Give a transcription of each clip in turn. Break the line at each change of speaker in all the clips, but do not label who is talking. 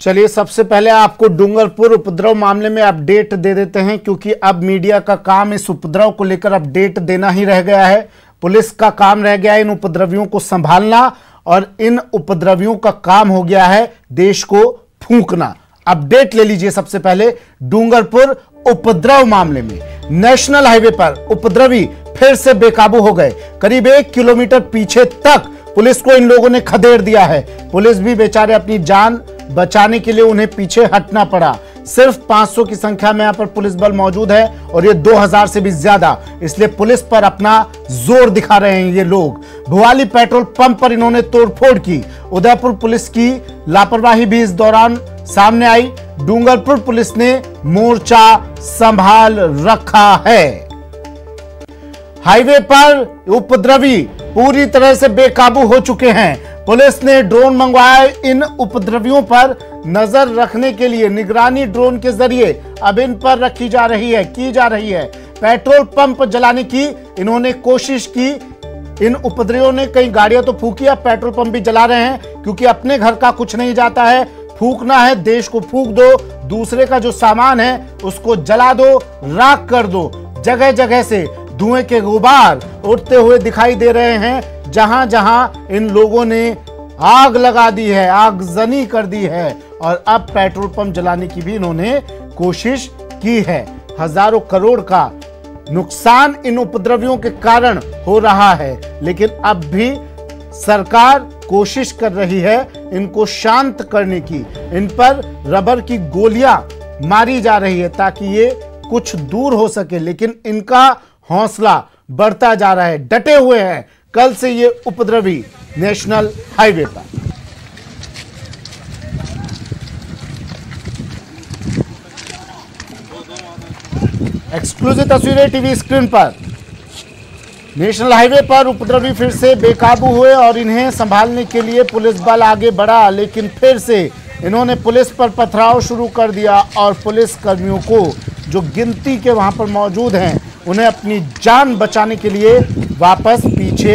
चलिए सबसे पहले आपको डूंगरपुर उपद्रव मामले में अपडेट दे देते हैं, क्योंकि अब मीडिया का काम इस उपद्रव को लेकर अपडेट देना ही रह गया है। पुलिस का काम रह गया है इन उपद्रवियों को संभालना, और इन उपद्रवियों का काम हो गया है देश को फूंकना। अपडेट ले लीजिए सबसे पहले डूंगरपुर उपद्रव मामले में। नेशनल हाईवे पर उपद्रवी फिर से बेकाबू हो गए। करीब 1 किलोमीटर पीछे तक पुलिस को इन लोगों ने खदेड़ दिया है। पुलिस भी बेचारे अपनी जान बचाने के लिए उन्हें पीछे हटना पड़ा। सिर्फ 500 की संख्या में यहां पर पुलिस बल मौजूद है और ये 2000 से भी ज्यादा, इसलिए पुलिस पर अपना जोर दिखा रहे हैं ये लोग। भुआली पेट्रोल पंप पर इन्होंने तोड़फोड़ की। उदयपुर पुलिस की लापरवाही भी इस दौरान सामने आई। डूंगरपुर पुलिस ने मोर्चा संभाल रखा है। हाईवे पर उपद्रवी पूरी तरह से बेकाबू हो चुके हैं। पुलिस ने ड्रोन मंगवाया इन उपद्रवियों पर नजर रखने के लिए। निगरानी ड्रोन के जरिए अब इन पर रखी जा रही है। पेट्रोल पंप जलाने की इन्होंने कोशिश की। इन उपद्रवियों ने कई गाड़ियां तो फूकी, अब पेट्रोल पंप भी जला रहे हैं, क्योंकि अपने घर का कुछ नहीं जाता है। फूकना है, देश को फूक दो, दूसरे का जो सामान है उसको जला दो, राख कर दो। जगह जगह से धुएं के गुबार उड़ते हुए दिखाई दे रहे हैं। जहां जहां इन लोगों ने आग लगा दी है, आगजनी कर दी है, और अब पेट्रोल पंप जलाने की भी इन्होंने कोशिश की है। हजारों करोड़ का नुकसान इन उपद्रवियों के कारण हो रहा है, लेकिन अब भी सरकार कोशिश कर रही है इनको शांत करने की। इन पर रबर की गोलियां मारी जा रही है ताकि ये कुछ दूर हो सके, लेकिन इनका हौसला बढ़ता जा रहा है। डटे हुए हैं कल से ये उपद्रवी नेशनल हाईवे पर। एक्सक्लूसिव तस्वीरें टीवी स्क्रीन पर। नेशनल हाईवे पर उपद्रवी फिर से बेकाबू हुए और इन्हें संभालने के लिए पुलिस बल आगे बढ़ा, लेकिन फिर से इन्होंने पुलिस पर पथराव शुरू कर दिया और पुलिस कर्मियों को जो गिनती के वहां पर मौजूद हैं उन्हें अपनी जान बचाने के लिए वापस पीछे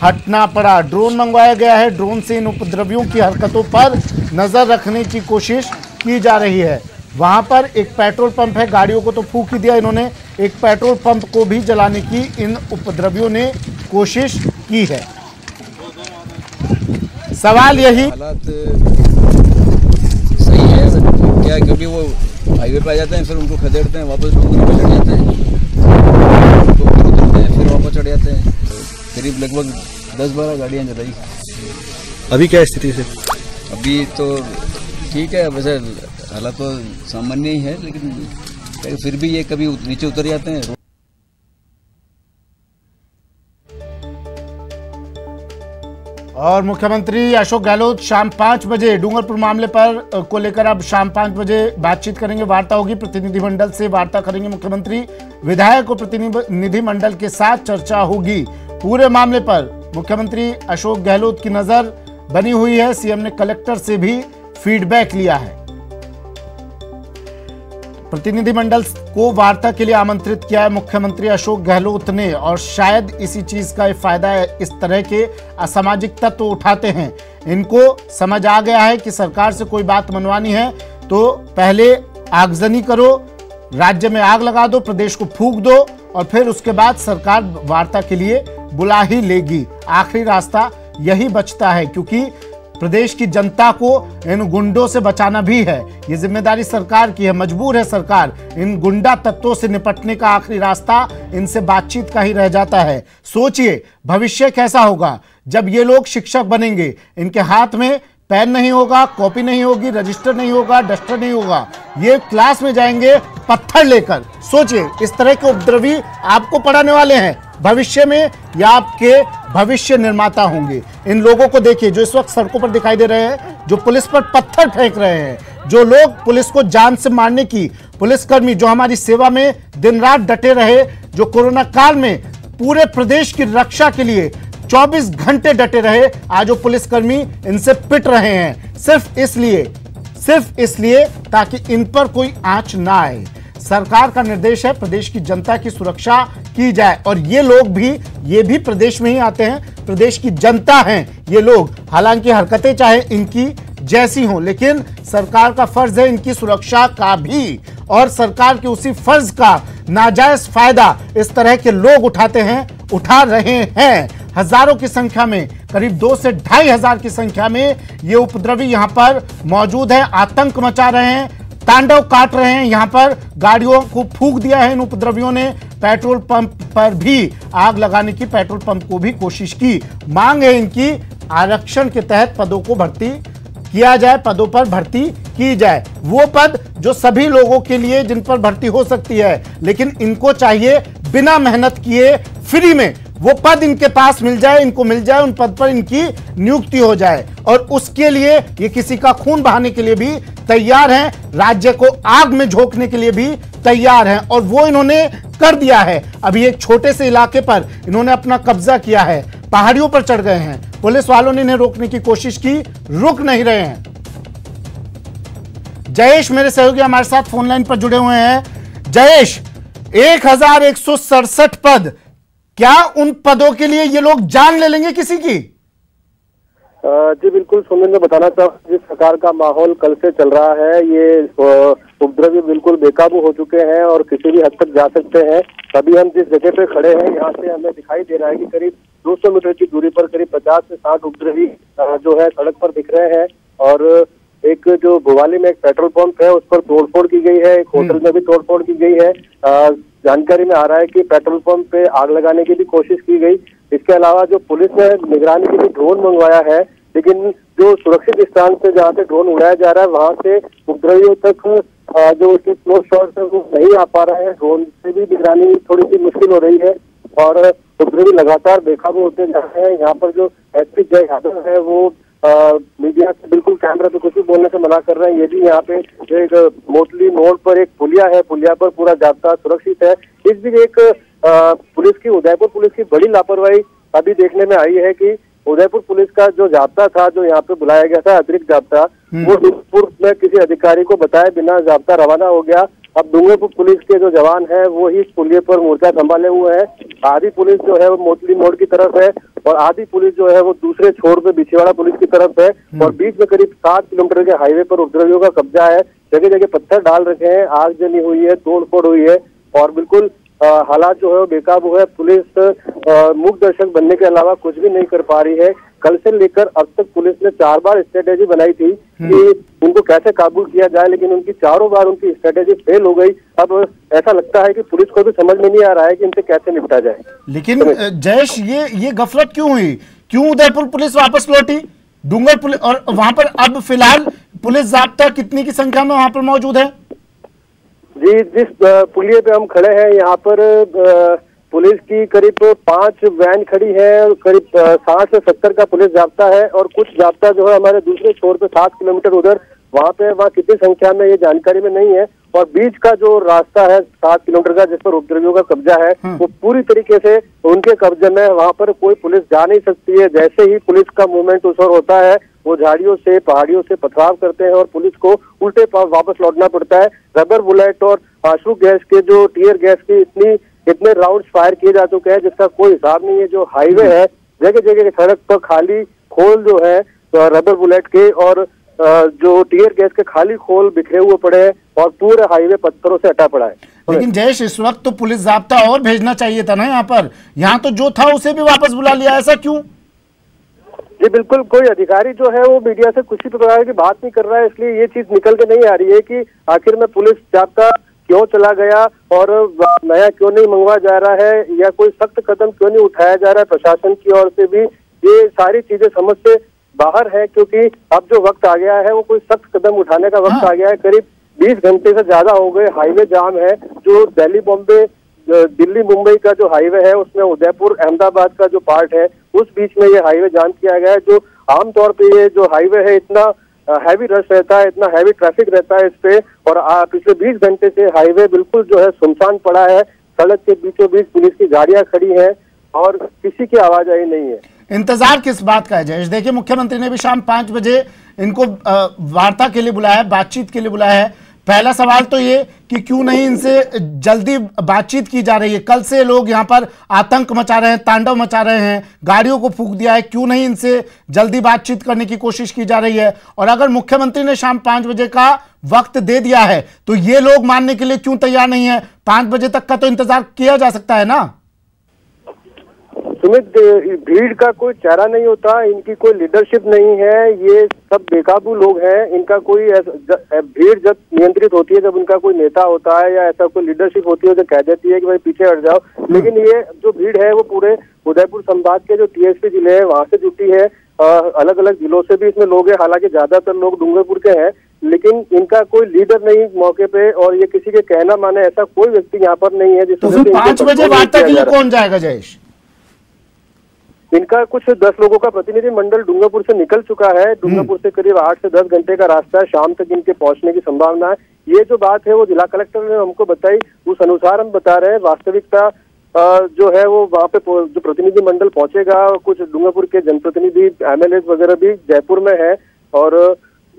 हटना पड़ा। ड्रोन मंगवाया गया है। ड्रोन से इन उपद्रवियों की हरकतों पर नजर रखने की कोशिश की जा रही है। वहां पर एक पेट्रोल पंप है, गाड़ियों को तो फूंक ही दिया इन्होंने, एक पेट्रोल पंप को भी जलाने की इन उपद्रवियों ने कोशिश की है। सवाल यही
हालात सही है क्या, क्योंकि वो हाईवे पे आ जाते हैं, फिर उनको खदेड़ते हैं, वापस डूंगर पे चढ़ जाते हैं, तो फिर उतरते हैं, फिर वापस चढ़ जाते हैं। करीब लगभग 10-12 गाड़ियां जलाई।
अभी क्या स्थिति से?
अभी तो ठीक है, वैसे हालात तो सामान्य ही है, लेकिन फिर भी ये कभी नीचे उतर जाते हैं।
और मुख्यमंत्री अशोक गहलोत शाम 5 बजे डूंगरपुर मामले पर को लेकर अब शाम 5 बजे बातचीत करेंगे, वार्ता होगी। प्रतिनिधिमंडल से वार्ता करेंगे मुख्यमंत्री। विधायक और प्रतिनिधिमंडल के साथ चर्चा होगी। पूरे मामले पर मुख्यमंत्री अशोक गहलोत की नजर बनी हुई है। सीएम ने कलेक्टर से भी फीडबैक लिया है। प्रतिनिधिमंडल को वार्ता के लिए आमंत्रित किया है मुख्यमंत्री अशोक गहलोत ने, और शायद इसी चीज का फायदा है। इस तरह के असामाजिक तत्व तो उठाते हैं, इनको समझ आ गया है कि सरकार से कोई बात मनवानी है तो पहले आगजनी करो, राज्य में आग लगा दो, प्रदेश को फूंक दो, और फिर उसके बाद सरकार वार्ता के लिए बुला ही लेगी। आखिरी रास्ता यही बचता है, क्योंकि प्रदेश की जनता को इन गुंडों से बचाना भी है। ये जिम्मेदारी सरकार की है, मजबूर है सरकार। इन गुंडा तत्वों से निपटने का आखिरी रास्ता इनसे बातचीत का ही रह जाता है। सोचिए भविष्य कैसा होगा जब ये लोग शिक्षक बनेंगे। इनके हाथ में पेन नहीं होगा, कॉपी नहीं होगी, रजिस्टर नहीं होगा, डस्टर नहीं होगा, ये क्लास में जाएंगे पत्थर लेकर। सोचिए इस तरह के उपद्रवी आपको पढ़ाने वाले हैं भविष्य में, या आपके भविष्य निर्माता होंगे। इन लोगों को देखिए जो इस वक्त सड़कों पर दिखाई दे रहे हैं, जो पुलिस पर पत्थर फेंक रहे हैं, जो लोग पुलिस को जान से मारने की, पुलिसकर्मी जो हमारी सेवा में दिन रात डटे रहे, जो कोरोना काल में पूरे प्रदेश की रक्षा के लिए 24 घंटे डटे रहे, आज वो पुलिसकर्मी इनसे पिट रहे हैं सिर्फ इसलिए ताकि इन पर कोई आंच ना आए। सरकार का निर्देश है प्रदेश की जनता की सुरक्षा की जाए, और ये भी प्रदेश में ही आते हैं, प्रदेश की जनता हैं ये लोग। हालांकि हरकतें चाहे इनकी जैसी हो, लेकिन सरकार का फर्ज है इनकी सुरक्षा का भी, और सरकार के उसी फर्ज का नाजायज फायदा इस तरह के लोग उठा रहे हैं। हजारों की संख्या में, करीब 2 से 2.5 हजार की संख्या में ये उपद्रवी यहां पर मौजूद है, आतंक मचा रहे हैं, तांडव काट रहे हैं। यहां पर गाड़ियों को फूंक दिया है इन उपद्रवियों ने, पेट्रोल पंप पर भी आग लगाने की, पेट्रोल पंप को भी कोशिश की। मांग है इनकी आरक्षण के तहत पदों को भर्ती किया जाए, पदों पर भर्ती की जाए, वो पद जो सभी लोगों के लिए जिन पर भर्ती हो सकती है, लेकिन इनको चाहिए बिना मेहनत किए फ्री में वो पद इनके पास मिल जाए, इनको मिल जाए, उन पद पर इनकी नियुक्ति हो जाए, और उसके लिए ये किसी का खून बहाने के लिए भी तैयार हैं, राज्य को आग में झोंकने के लिए भी तैयार हैं, और वो इन्होंने कर दिया है। अभी एक छोटे से इलाके पर इन्होंने अपना कब्जा किया है, पहाड़ियों पर चढ़ गए हैं, पुलिस वालों ने इन्हें रोकने की कोशिश की, रुक नहीं रहे हैं। जयेश मेरे सहयोगी हमारे साथ फोन लाइन पर जुड़े हुए हैं। जयेश, 1167 पद, क्या उन पदों के लिए ये लोग जान ले लेंगे किसी की?
जी बिल्कुल सुमित, मैं बताना चाहूँ जिस प्रकार का माहौल कल से चल रहा है, ये उपद्रवी बिल्कुल बेकाबू हो चुके हैं और किसी भी हद तक जा सकते हैं। अभी हम जिस जगह पे खड़े हैं, यहाँ से हमें दिखाई दे रहा है कि करीब 200 मीटर की दूरी पर करीब 50 से 60 उपद्रवी जो है सड़क पर दिख रहे हैं, और एक जो भोवाली में एक पेट्रोल पंप है उस पर तोड़फोड़ की गई है, एक होटल में भी तोड़फोड़ की गई है। जानकारी में आ रहा है कि पेट्रोल पंप पे आग लगाने की भी कोशिश की गई। इसके अलावा जो पुलिस ने निगरानी के लिए ड्रोन मंगवाया है, लेकिन जो सुरक्षित स्थान से जहाँ से ड्रोन उड़ाया जा रहा है वहां से उपद्रवियों तक जो उसके क्लोज शॉट्स है वो नहीं आ पा रहे हैं। ड्रोन से भी निगरानी थोड़ी सी मुश्किल हो रही है और उपद्रवी लगातार बेकाबू होते जा रहे हैं। यहाँ पर जो एसपी जय यादव है वो मीडिया से बिल्कुल कैमरा पे कुछ भी बोलने से मना कर रहे हैं। ये भी यहाँ पे एक मोटली मोड़ पर एक पुलिया है, पुलिया पर पूरा जाब्ता सुरक्षित है। इस बीच एक पुलिस की, उदयपुर पुलिस की बड़ी लापरवाही अभी देखने में आई है कि उदयपुर पुलिस का जो जाब्ता था, जो यहाँ पे बुलाया गया था अतिरिक्त जाब्ता, वो डूंगरपुर में किसी अधिकारी को बताए बिना जाब्ता रवाना हो गया। अब डूंगरपुर पुलिस के जो जवान है वो ही पुलिये पर मोर्चा संभाले हुए हैं। आधी पुलिस जो है वो मोटली मोड़ की तरफ है और आधी पुलिस जो है वो दूसरे छोर पे बिछीवाड़ा पुलिस की तरफ है, और बीच में करीब 7 किलोमीटर के हाईवे पर उपद्रवियों का कब्जा है। जगह जगह पत्थर डाल रखे हैं, आग जली हुई है, तोड़फोड़ हुई है और बिल्कुल हालात जो है वो बेकाबू है। पुलिस मूक दर्शक बनने के अलावा कुछ भी नहीं कर पा रही है। कल से लेकर अब तक पुलिस ने 4 बार स्ट्रेटेजी बनाई थी कि उनको कैसे काबू किया जाए, लेकिन उनकी चारों बार उनकी स्ट्रेटेजी फेल हो गई। अब ऐसा लगता है कि पुलिस को भी समझ में नहीं आ रहा है कि इनसे कैसे निपटा जाए।
लेकिन जयेश, ये गफलत क्यों हुई? क्यों उदयपुर पुलिस वापस लौटी डूंगर पुलिस, और वहां पर अब फिलहाल पुलिस जाब्ता कितनी की संख्या में वहां पर मौजूद है?
जी, जिस पुलिये पे हम खड़े हैं यहाँ पर पुलिस की करीब 5 वैन खड़ी है, करीब 60 से 70 का पुलिस जाब्ता है, और कुछ जाब्ता जो है हमारे दूसरे छोर पे 7 किलोमीटर उधर वहाँ पे, वहाँ कितनी संख्या में ये जानकारी में नहीं है। और बीच का जो रास्ता है 7 किलोमीटर का जिस पर उपद्रवियों का कब्जा है वो पूरी तरीके से उनके कब्जे में, वहाँ पर कोई पुलिस जा नहीं सकती है। जैसे ही पुलिस का मूवमेंट उस ओर होता है वो झाड़ियों से, पहाड़ियों से पथराव करते हैं और पुलिस को उल्टे वापस लौटना पड़ता है। रबर बुलेट और आंसू गैस के, जो टीयर गैस के इतने राउंड्स फायर किए जा चुके हैं जिसका कोई हिसाब नहीं है। जो हाईवे है, जगह जगह सड़क पर खाली खोल जो है रबर बुलेट के और जो टीयर गैस के खाली खोल बिखरे हुए पड़े हैं और पूरे हाईवे पत्थरों से हटा पड़ा है।
लेकिन जयेश, इस वक्त तो पुलिस जाब्ता और भेजना चाहिए था ना यहाँ पर, यहाँ तो जो था उसे भी वापस बुला लिया, ऐसा क्यों?
जी बिल्कुल, कोई अधिकारी जो है वो मीडिया से किसी प्रकार की बात नहीं कर रहा है, इसलिए ये चीज निकल के नहीं आ रही है कि आखिर में पुलिस जाब्ता क्यों चला गया और नया क्यों नहीं मंगवा जा रहा है, या कोई सख्त कदम क्यों नहीं उठाया जा रहा है प्रशासन की ओर से भी। ये सारी चीजें समझ से बाहर है, क्योंकि अब जो वक्त आ गया है वो कोई सख्त कदम उठाने का वक्त आ गया है। करीब 20 घंटे से ज्यादा हो गए, हाईवे जाम है। जो दिल्ली बॉम्बे, दिल्ली मुंबई का जो हाईवे है उसमें उदयपुर अहमदाबाद का जो पार्ट है उस बीच में ये हाईवे जाम किया गया है। जो आमतौर पे ये जो हाईवे है इतना हैवी रश रहता है, इतना हैवी ट्रैफिक रहता है इस पे, और पिछले 20 घंटे से हाईवे बिल्कुल जो है सुनसान पड़ा है। सड़क के बीचों बीच पुलिस की गाड़ियां खड़ी हैं और किसी की आवाजाही नहीं है।
इंतजार किस बात का है जयेश? देखिए, मुख्यमंत्री ने भी शाम 5 बजे इनको वार्ता के लिए बुलाया है, बातचीत के लिए बुलाया है। पहला सवाल तो ये कि क्यों नहीं इनसे जल्दी बातचीत की जा रही है। कल से लोग यहाँ पर आतंक मचा रहे हैं, तांडव मचा रहे हैं, गाड़ियों को फूंक दिया है, क्यों नहीं इनसे जल्दी बातचीत करने की कोशिश की जा रही है? और अगर मुख्यमंत्री ने शाम 5 बजे का वक्त दे दिया है तो ये लोग मानने के लिए क्यों तैयार नहीं है? 5 बजे तक का तो इंतजार किया जा सकता है ना।
सुमित, भीड़ का कोई चेहरा नहीं होता, इनकी कोई लीडरशिप नहीं है, ये सब बेकाबू लोग हैं। इनका कोई भीड़ जब नियंत्रित होती है, जब उनका कोई नेता होता है या ऐसा कोई लीडरशिप होती है जो कह देती है कि भाई पीछे हट जाओ, लेकिन ये जो भीड़ है वो पूरे उदयपुर संभाग के जो टीएसपी जिले हैं वहां से जुटी है। अलग अलग जिलों से भी इसमें लोग हैं, हालांकि ज्यादातर लोग डूंगरपुर के हैं, लेकिन इनका कोई लीडर नहीं मौके पे, और ये किसी के कहना माने ऐसा कोई व्यक्ति यहाँ पर नहीं है
तो फिर 5 बजे वार्ता के लिए कौन जाएगा जयेश?
इनका कुछ 10 लोगों का प्रतिनिधि मंडल डूंगरपुर से निकल चुका है। डूंगरपुर से करीब 8 से 10 घंटे का रास्ता है, शाम तक इनके पहुंचने की संभावना है। ये जो बात है वो जिला कलेक्टर ने हमको बताई, उस अनुसार हम बता रहे हैं। वास्तविकता जो है वो वहाँ पे जो प्रतिनिधि मंडल पहुंचेगा, कुछ डूंगरपुर के जनप्रतिनिधि एमएलए वगैरह भी जयपुर में है, और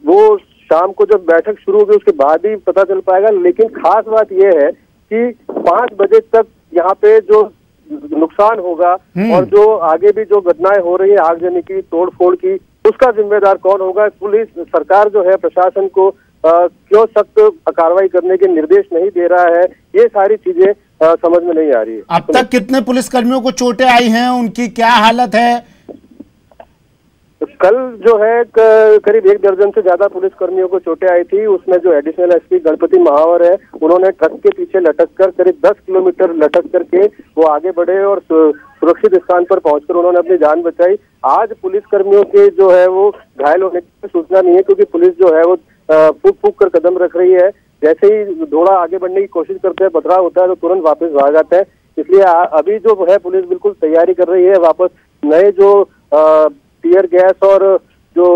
वो शाम को जब बैठक शुरू होगी उसके बाद ही पता चल पाएगा। लेकिन खास बात यह है कि 5 बजे तक यहाँ पे जो नुकसान होगा और जो आगे भी जो घटनाएं हो रही है आगजनी की, तोड़फोड़ की, उसका जिम्मेदार कौन होगा? पुलिस, सरकार जो है प्रशासन को क्यों सख्त कार्रवाई करने के निर्देश नहीं दे रहा है? ये सारी चीजें समझ में नहीं आ रही है।
अब तक कितने पुलिसकर्मियों को चोटें आई हैं, उनकी क्या हालत है?
कल जो है करीब 1 दर्जन से ज्यादा पुलिसकर्मियों को चोटें आई थी। उसमें जो एडिशनल एसपी गणपति महावर है, उन्होंने ट्रक के पीछे लटक कर करीब 10 किलोमीटर लटक करके वो आगे बढ़े और सुरक्षित स्थान पर पहुंचकर उन्होंने अपनी जान बचाई। आज पुलिसकर्मियों के जो है वो घायल होने की सूचना नहीं है, क्योंकि पुलिस जो है वो फूक फूक कर कदम रख रही है। जैसे ही घोड़ा आगे बढ़ने की कोशिश करते हैं, पथराव होता है तो तुरंत वापस भाग जाते हैं। इसलिए अभी जो है पुलिस बिल्कुल तैयारी कर रही है। वापस नए जो टीयर गैस और जो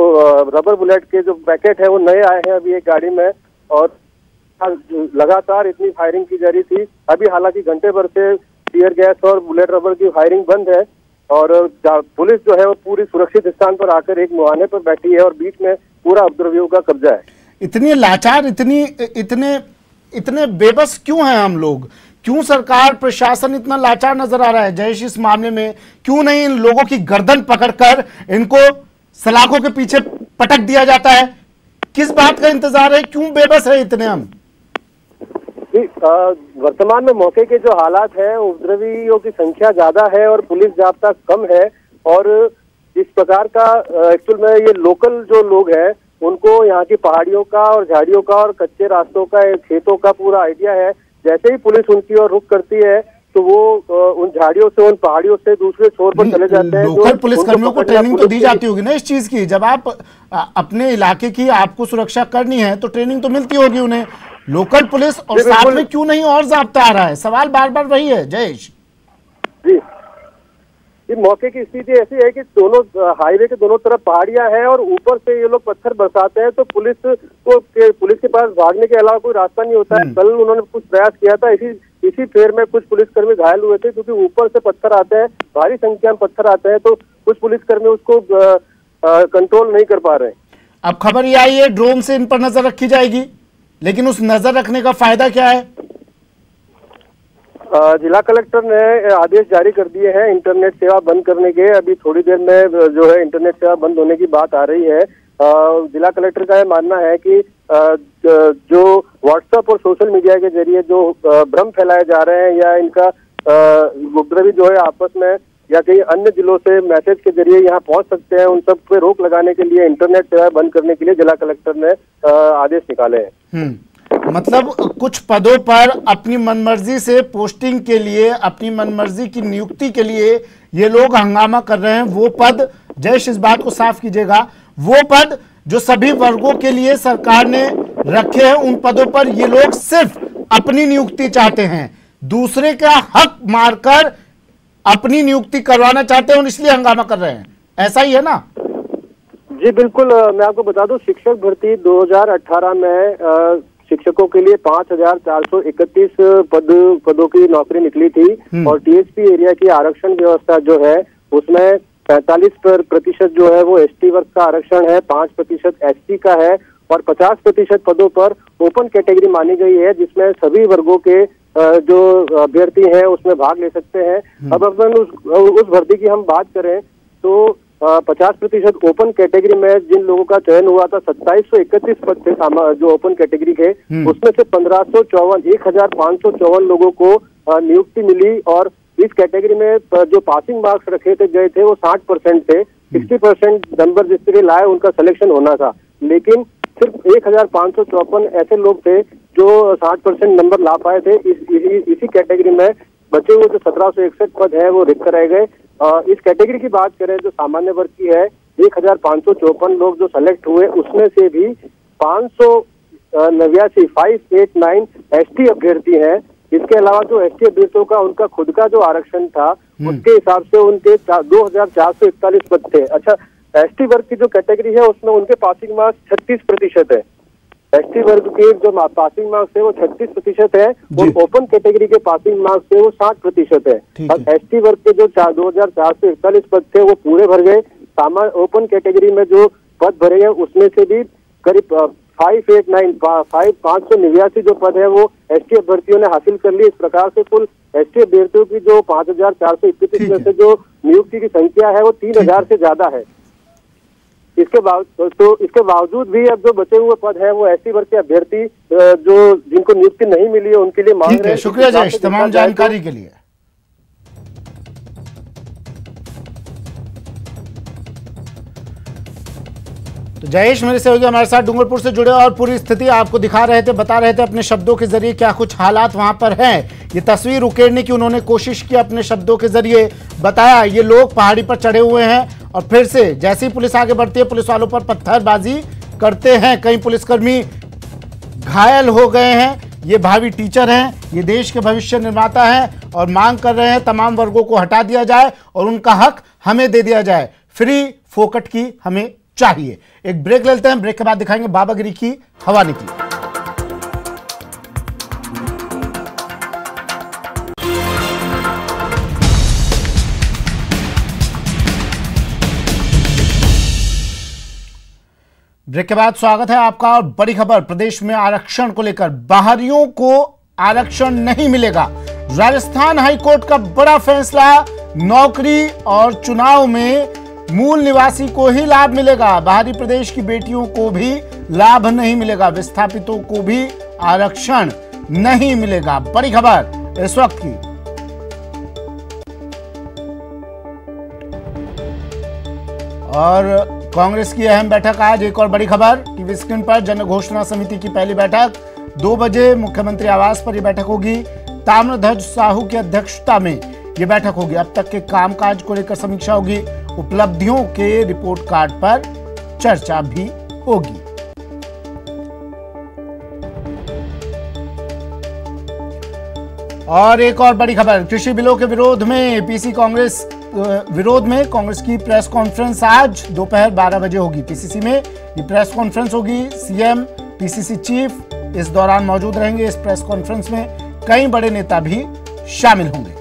रबर बुलेट के जो पैकेट है वो नए आए हैं अभी एक गाड़ी में, और लगातार इतनी फायरिंग की जा रही थी। अभी हालांकि घंटे भर से टीयर गैस और बुलेट रबर की फायरिंग बंद है, और पुलिस जो है वो पूरी सुरक्षित स्थान पर आकर एक मुहाने पर बैठी है और बीच में पूरा उपद्रवियों का कब्जा है।
इतनी लाचार, इतने बेबस क्यों हैं हम लोग? क्यों सरकार, प्रशासन इतना लाचार नजर आ रहा है जयेश इस मामले में? क्यों नहीं इन लोगों की गर्दन पकड़कर इनको सलाखों के पीछे पटक दिया जाता है? किस बात का इंतजार है? क्यों बेबस है इतने हम?
वर्तमान में मौके के जो हालात हैं, उपद्रवियों की संख्या ज्यादा है और पुलिस जाब्ता कम है, और इस प्रकार का एक्चुअल में ये लोकल जो लोग हैं उनको यहाँ की पहाड़ियों का और झाड़ियों का और कच्चे रास्तों का, खेतों का पूरा आइडिया है। जैसे ही पुलिस उनकी ओर रुख करती है तो वो उन झाड़ियों से, उन पहाड़ियों से दूसरे छोर पर चले जाते हैं।
लोकल पुलिसकर्मियों को ट्रेनिंग तो दी जाती होगी ना इस चीज की? जब आप अपने इलाके की आपको सुरक्षा करनी है तो ट्रेनिंग तो मिलती होगी उन्हें। लोकल पुलिस और साथ में क्यों नहीं और जाब्ता आ रहा है? सवाल बार बार वही है जयेश
जी। मौके की स्थिति ऐसी है कि दोनों हाईवे के दोनों तरफ पहाड़ियां हैं और ऊपर से ये लोग पत्थर बरसाते हैं, तो पुलिस के पास भागने के अलावा कोई रास्ता नहीं होता है। कल उन्होंने कुछ प्रयास किया था, इसी फेर में कुछ पुलिसकर्मी घायल हुए थे, क्योंकि ऊपर से पत्थर आते हैं, भारी संख्या में पत्थर आते हैं, तो कुछ पुलिसकर्मी उसको कंट्रोल नहीं कर पा रहे हैं।
अब खबर ये आई है ड्रोन से इन पर नजर रखी जाएगी, लेकिन उस नजर रखने का फायदा क्या है?
जिला कलेक्टर ने आदेश जारी कर दिए हैं इंटरनेट सेवा बंद करने के। अभी थोड़ी देर में जो है इंटरनेट सेवा बंद होने की बात आ रही है। जिला कलेक्टर का यह मानना है कि जो व्हाट्सएप और सोशल मीडिया के जरिए जो भ्रम फैलाए जा रहे हैं, या इनका उपद्रवी जो है आपस में या कई अन्य जिलों से मैसेज के जरिए यहाँ पहुंच सकते हैं, उन सब पे रोक लगाने के लिए इंटरनेट सेवा बंद करने के लिए जिला कलेक्टर ने आदेश निकाले हैं।
मतलब कुछ पदों पर अपनी मनमर्जी से पोस्टिंग के लिए, अपनी मनमर्जी की नियुक्ति के लिए ये लोग हंगामा कर रहे हैं। वो पद, जयेश इस बात को साफ कीजिएगा, वो पद जो सभी वर्गों के लिए सरकार ने रखे हैं, उन पदों पर ये लोग सिर्फ अपनी नियुक्ति चाहते हैं, दूसरे का हक मारकर अपनी नियुक्ति करवाना चाहते हैं और इसलिए हंगामा कर रहे हैं। ऐसा ही है ना?
जी बिल्कुल। मैं आपको बता दूं, शिक्षक भर्ती 2018 में शिक्षकों के लिए 5431 पदों की नौकरी निकली थी, और टीएसपी एरिया की आरक्षण व्यवस्था जो है उसमें 45% जो है वो एसटी वर्ग का आरक्षण है, 5% एसटी का है, और 50% पदों पर ओपन कैटेगरी मानी गई है, जिसमें सभी वर्गों के जो अभ्यर्थी हैं उसमें भाग ले सकते हैं। अब अपन उस भर्ती की हम बात करें तो 50% ओपन कैटेगरी में जिन लोगों का चयन हुआ था, 2731 पद थे जो ओपन कैटेगरी के, उसमें से 1554 लोगों को नियुक्ति मिली। और इस कैटेगरी में जो पासिंग मार्क्स रखे गए थे वो 60% थे। 60% नंबर जिसके लाए उनका सिलेक्शन होना था, लेकिन सिर्फ 1554 ऐसे लोग थे जो 60% नंबर ला पाए थे। इसी कैटेगरी में बचे हुए जो 1761 पद है वो रिक्त रह गए। इस कैटेगरी की बात करें जो सामान्य वर्ग की है, 1554 लोग जो सेलेक्ट हुए, उसमें से भी 589 एसटी अभ्यर्थी हैं। इसके अलावा जो एसटी अभ्यर्थियों का उनका खुद का जो आरक्षण था, उसके हिसाब से उनके 2441 पद थे। अच्छा, एसटी वर्ग की जो कैटेगरी है उसमें उनके पासिंग मार्क्स 36% है। एसटी वर्ग के जो पासिंग मार्क्स है वो 36% है और ओपन कैटेगरी के पासिंग मार्क्स है वो 60% है। अब एसटी वर्ग के जो 2441 पद थे वो पूरे भर गए। ओपन कैटेगरी में जो पद भरे हैं उसमें से भी करीब 589 जो पद है वो एसटी अभ्यर्थियों ने हासिल कर ली। इस प्रकार से कुल एसटी अभ्यर्थियों की जो 5431 में से जो नियुक्ति की संख्या है वो 3000 से ज्यादा है। इसके बावजूद भी अब जो बचे हुए पद है वो एसटी वर्ग के अभ्यर्थी जो जिनको नियुक्ति नहीं मिली है उनके लिए मांग रहे हैं।
शुक्रिया जयेश तमाम जानकारी के लिए। तो जयेश मेरे सहयोगी हमारे साथ डूंगरपुर से जुड़े और पूरी स्थिति आपको दिखा रहे थे, बता रहे थे अपने शब्दों के जरिए क्या कुछ हालात वहां पर हैं। ये तस्वीर उकेरने की उन्होंने कोशिश की, अपने शब्दों के जरिए बताया ये लोग पहाड़ी पर चढ़े हुए हैं और फिर से जैसे ही पुलिस आगे बढ़ती है पुलिस वालों पर पत्थरबाजी करते हैं। कई पुलिसकर्मी घायल हो गए हैं। ये भावी टीचर हैं, ये देश के भविष्य निर्माता हैं और मांग कर रहे हैं तमाम वर्गों को हटा दिया जाए और उनका हक हमें दे दिया जाए। फ्री फोकट की हमें चाहिए। एक ब्रेक लेते हैं, ब्रेक के बाद दिखाएंगे बाबागिरी की हवा निकली। ब्रेक के बाद स्वागत है आपका और बड़ी खबर प्रदेश में आरक्षण को लेकर बाहरियों को आरक्षण नहीं मिलेगा। राजस्थान हाईकोर्ट का बड़ा फैसला, नौकरी और चुनाव में मूल निवासी को ही लाभ मिलेगा, बाहरी प्रदेश की बेटियों को भी लाभ नहीं मिलेगा, विस्थापितों को भी आरक्षण नहीं मिलेगा। बड़ी खबर इस वक्त की। और कांग्रेस की अहम बैठक आज, एक और बड़ी खबर टीवी स्क्रीन पर। जन घोषणा समिति की पहली बैठक 2 बजे मुख्यमंत्री आवास पर यह बैठक होगी। ताम्रध्वज साहू की अध्यक्षता में यह बैठक होगी। अब तक के कामकाज को लेकर समीक्षा होगी, उपलब्धियों के रिपोर्ट कार्ड पर चर्चा भी होगी। और एक और बड़ी खबर, कृषि बिलों के विरोध में कांग्रेस की प्रेस कॉन्फ्रेंस आज दोपहर 12 बजे होगी। पीसीसी में ये प्रेस कॉन्फ्रेंस होगी। सीएम, पीसीसी चीफ इस दौरान मौजूद रहेंगे। इस प्रेस कॉन्फ्रेंस में कई बड़े नेता भी शामिल होंगे।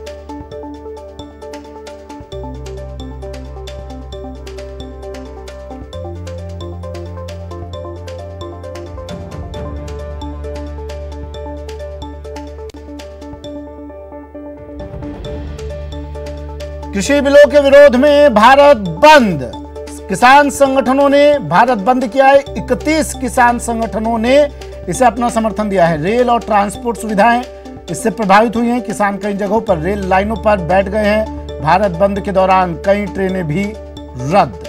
कृषि बिलों के विरोध में भारत बंद, किसान संगठनों ने भारत बंद किया है। 31 किसान संगठनों ने इसे अपना समर्थन दिया है। रेल और ट्रांसपोर्ट सुविधाएं इससे प्रभावित हुई हैं। किसान कई जगहों पर रेल लाइनों पर बैठ गए हैं। भारत बंद के दौरान कई ट्रेनें भी रद्द।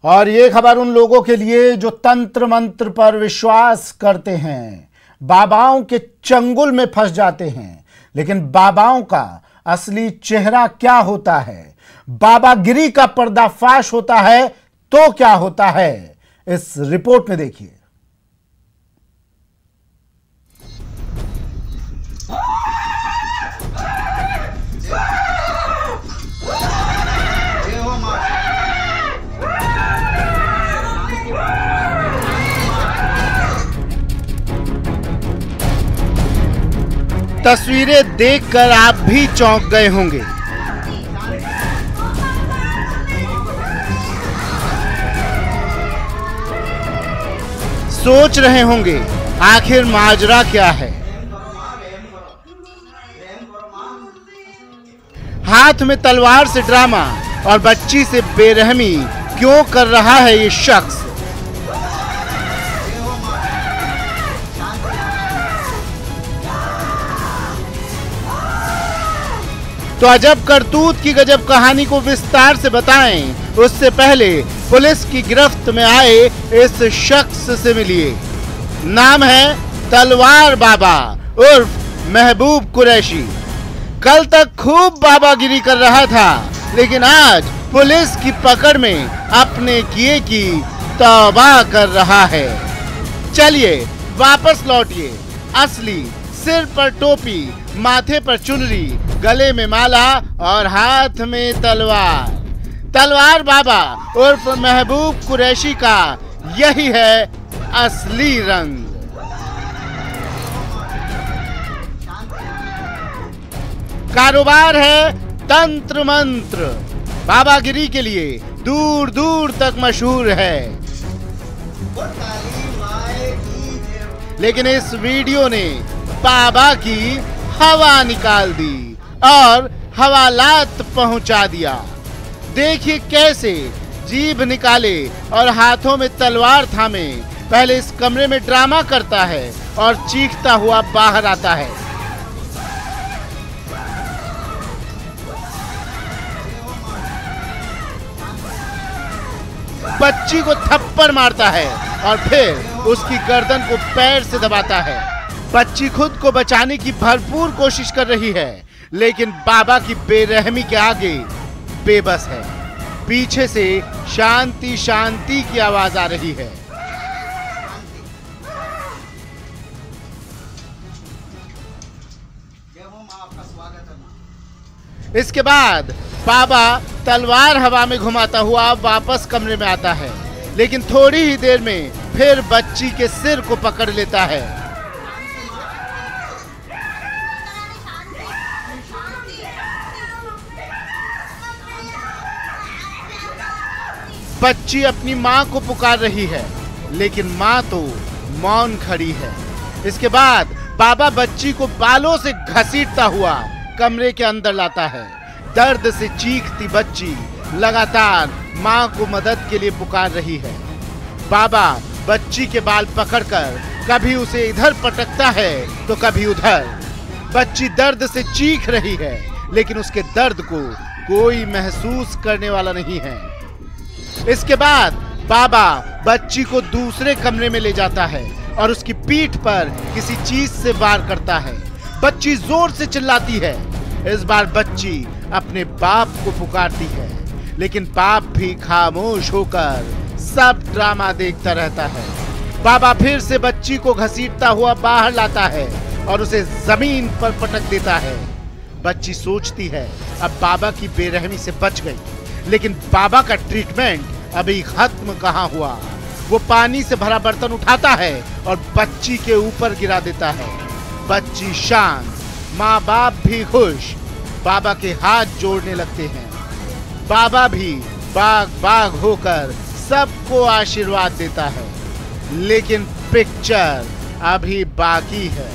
और ये खबर उन लोगों के लिए जो तंत्र मंत्र पर विश्वास करते हैं, बाबाओं के चंगुल में फंस जाते हैं। लेकिन बाबाओं का असली चेहरा क्या होता है, बाबागिरी का पर्दाफाश होता है तो क्या होता है, इस रिपोर्ट में देखिए। तस्वीरें देखकर आप भी चौंक गए होंगे। सोच रहे होंगे आखिर माजरा क्या है। हाथ में तलवार से ड्रामा और बच्ची से बेरहमी क्यों कर रहा है ये शख्स? तो अजब करतूत की गजब कहानी को विस्तार से बताएं उससे पहले पुलिस की गिरफ्त में आए इस शख्स से मिलिए। नाम है तलवार बाबा उर्फ महबूब कुरैशी। कल तक खूब बाबागिरी कर रहा था, लेकिन आज पुलिस की पकड़ में अपने किए की तौबा कर रहा है। चलिए वापस लौटिए असली सिर पर टोपी, माथे पर चुनरी, गले में माला और हाथ में तलवार। तलवार बाबा उर्फ महबूब कुरैशी का यही है असली रंग। कारोबार है तंत्र मंत्र। बाबागिरी के लिए दूर दूर तक मशहूर है। लेकिन इस वीडियो ने बाबा की हवा निकाल दी और हवालात पहुंचा दिया। देखिए कैसे जीभ निकाले और हाथों में तलवार थामे पहले इस कमरे में ड्रामा करता है और चीखता हुआ बाहर आता है। बच्ची को थप्पड़ मारता है और फिर उसकी गर्दन को पैर से दबाता है। बच्ची खुद को बचाने की भरपूर कोशिश कर रही है, लेकिन बाबा की बेरहमी के आगे बेबस है। पीछे से शांति शांति की आवाज आ रही है। इसके बाद बाबा तलवार हवा में घुमाता हुआ वापस कमरे में आता है, लेकिन थोड़ी ही देर में फिर बच्ची के सिर को पकड़ लेता है। बच्ची अपनी मां को पुकार रही है, लेकिन मां तो मौन खड़ी है। इसके बाद बाबा बच्ची को बालों से घसीटता हुआ कमरे के अंदर लाता है। दर्द से चीखती बच्ची लगातार मां को मदद के लिए पुकार रही है। बाबा बच्ची के बाल पकड़कर कभी उसे इधर पटकता है तो कभी उधर। बच्ची दर्द से चीख रही है, लेकिन उसके दर्द को कोई महसूस करने वाला नहीं है। इसके बाद बाबा बच्ची को दूसरे कमरे में ले जाता है और उसकी पीठ पर किसी चीज से वार करता है। बच्ची जोर से चिल्लाती है। इस बार बच्ची अपने बाप को पुकारती है, लेकिन बाप भी खामोश होकर सब ड्रामा देखता रहता है। बाबा फिर से बच्ची को घसीटता हुआ बाहर लाता है और उसे जमीन पर पटक देता है। बच्ची सोचती है अब बाबा की बेरहमी से बच गई, लेकिन बाबा का ट्रीटमेंट अभी खत्म कहाँ हुआ। वो पानी से भरा बर्तन उठाता है और बच्ची के ऊपर गिरा देता है। बच्ची शांत, माँ बाप भी खुश, बाबा के हाथ जोड़ने लगते हैं। बाबा भी बाग बाग होकर सबको आशीर्वाद देता है। लेकिन पिक्चर अभी बाकी है।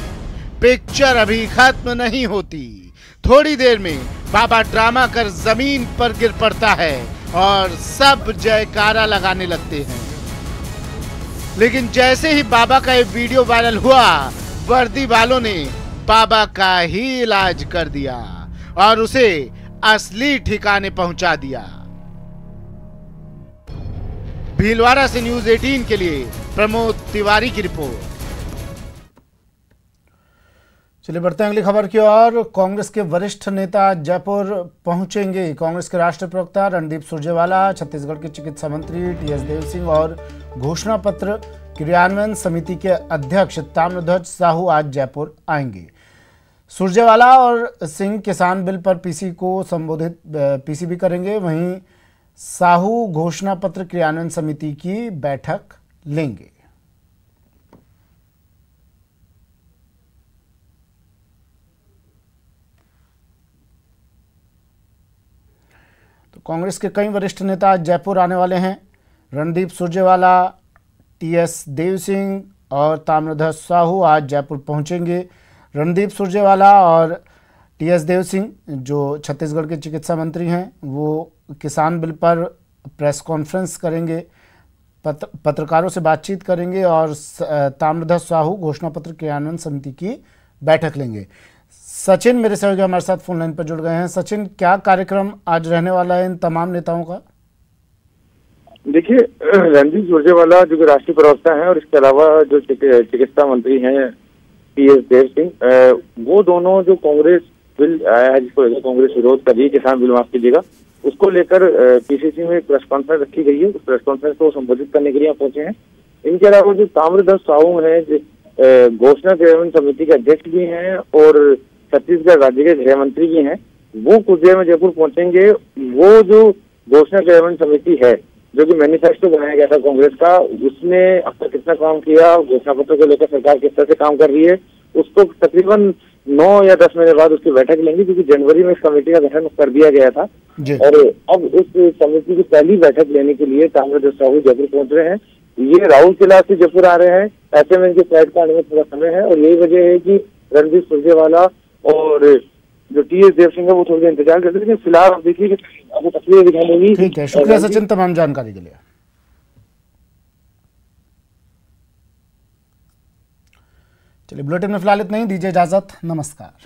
पिक्चर अभी खत्म नहीं होती। थोड़ी देर में बाबा ड्रामा कर जमीन पर गिर पड़ता है और सब जयकारा लगाने लगते हैं। लेकिन जैसे ही बाबा का ये वीडियो वायरल हुआ, वर्दी वालों ने बाबा का ही इलाज कर दिया और उसे असली ठिकाने पहुंचा दिया। भीलवाड़ा से न्यूज़ 18 के लिए प्रमोद तिवारी की रिपोर्ट।
चलिए बढ़ते हैं अगली खबर की ओर। कांग्रेस के वरिष्ठ नेता जयपुर पहुंचेंगे। कांग्रेस के राष्ट्रीय प्रवक्ता रणदीप सुरजेवाला, छत्तीसगढ़ के चिकित्सा मंत्री टीएस देव सिंह और घोषणा पत्र क्रियान्वयन समिति के अध्यक्ष ताम्रध्वज साहू आज जयपुर आएंगे। सुरजेवाला और सिंह किसान बिल पर पीसी भी करेंगे। वहीं साहू घोषणा पत्र क्रियान्वयन समिति की बैठक लेंगे।
कांग्रेस के कई वरिष्ठ नेता आज जयपुर आने वाले हैं। रणदीप सुरजेवाला, टीएस देव सिंह और ताम्रध्वज साहू आज जयपुर पहुंचेंगे। रणदीप सुरजेवाला और टीएस देव सिंह जो छत्तीसगढ़ के चिकित्सा मंत्री हैं, वो किसान बिल पर प्रेस कॉन्फ्रेंस करेंगे, पत्रकारों से बातचीत करेंगे और ताम्रध्वज साहू घोषणा पत्र क्रियान्वयन समिति की बैठक लेंगे। सचिन मेरे सहयोगी हमारे साथ फोन लाइन पर जुड़ गए हैं। सचिन, क्या कार्यक्रम आज रहने वाला है इन तमाम नेताओं का?
देखिए, रणदीप सुरजेवाला जो कि राष्ट्रीय प्रवक्ता हैं और इसके अलावा जो चिकित्सा मंत्री हैं टीएस देव सिंह, वो दोनों जो कांग्रेस बिल आया है जिसको लेकर कांग्रेस विरोध कर रही है, किसान बिल माफ कीजिएगा, उसको लेकर पीसीसी में एक प्रेस कॉन्फ्रेंस रखी गई है। उस प्रेस कॉन्फ्रेंस को संबोधित करने के लिए यहाँ पहुंचे हैं। इनके अलावा जो ताम्रध्वज साहू हैं, घोषणा क्रियान्वयन समिति के अध्यक्ष भी हैं और छत्तीसगढ़ राज्य के गृह मंत्री भी हैं, वो कुछ देर में जयपुर पहुंचेंगे। वो जो घोषणा क्रियान्वयन समिति है, जो कि मैनिफेस्टो बनाया गया था कांग्रेस का, उसने अब तक कितना काम किया, घोषणा पत्र को लेकर सरकार किस तरह से काम कर रही है, उसको तकरीबन 9 या 10 महीने बाद उसकी बैठक लेंगे, क्योंकि जनवरी में इस कमेटी का गठन कर दिया गया था। और अब इस समिति की पहली बैठक लेने के लिए ताम्रध्वज साहू जयपुर पहुंच रहे हैं। ये राहुल किला से जयपुर आ रहे हैं, ऐसे में इनके फ्लाइट का आने में थोड़ा समय है और यही वजह है कि रणदीप सुरजेवाला और जो टीएस देव सिंह है वो थोड़ी इंतजार करते हैं। लेकिन फिलहाल आप देखिए कि आपको तस्वीरें दिखाई देंगी।
ठीक है, शुक्रिया सचिन तमाम जानकारी के लिए। चलिए, बुलेटिन में फिलहाल इतना ही, दीजिए इजाजत, नमस्कार।